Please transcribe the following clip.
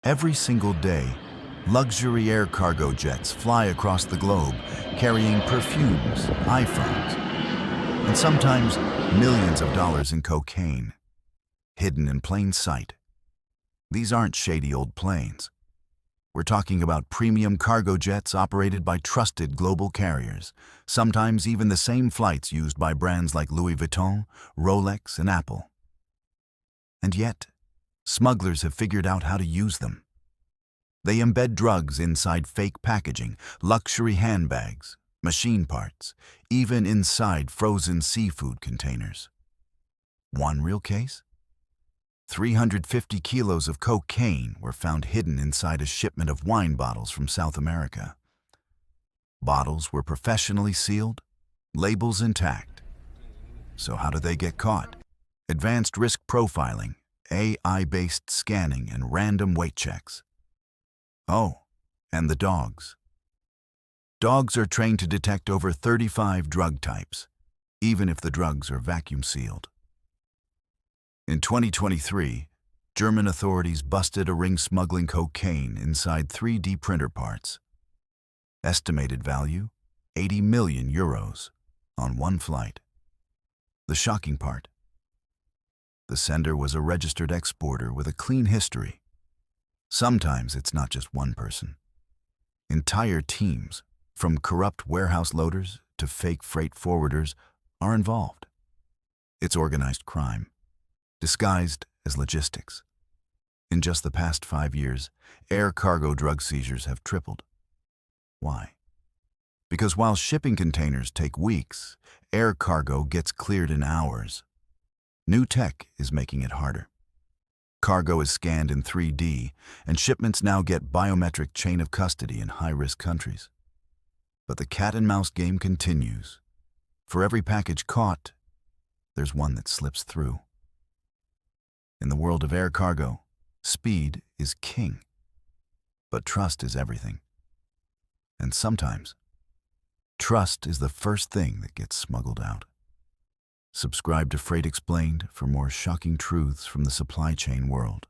Every single day, luxury air cargo jets fly across the globe carrying perfumes, iPhones, and sometimes millions of dollars in cocaine, hidden in plain sight. These aren't shady old planes. We're talking about premium cargo jets operated by trusted global carriers, sometimes even the same flights used by brands like Louis Vuitton, Rolex, and Apple. And yet, smugglers have figured out how to use them. They embed drugs inside fake packaging, luxury handbags, machine parts, even inside frozen seafood containers. One real case? 350 kilos of cocaine were found hidden inside a shipment of wine bottles from South America. Bottles were professionally sealed, labels intact. So how did they get caught? Advanced risk profiling, AI-based scanning, and random weight checks. Oh, and the dogs. Dogs are trained to detect over 35 drug types, even if the drugs are vacuum sealed. In 2023, German authorities busted a ring smuggling cocaine inside 3D printer parts. Estimated value, 80 million euros on one flight. The shocking part: the sender was a registered exporter with a clean history. Sometimes it's not just one person. Entire teams, from corrupt warehouse loaders to fake freight forwarders, are involved. It's organized crime, disguised as logistics. In just the past 5 years, air cargo drug seizures have tripled. Why? Because while shipping containers take weeks, air cargo gets cleared in hours. New tech is making it harder. Cargo is scanned in 3D, and shipments now get biometric chain of custody in high-risk countries. But the cat-and-mouse game continues. For every package caught, there's one that slips through. In the world of air cargo, speed is king. But trust is everything. And sometimes, trust is the first thing that gets smuggled out. Subscribe to Freight Explained for more shocking truths from the supply chain world.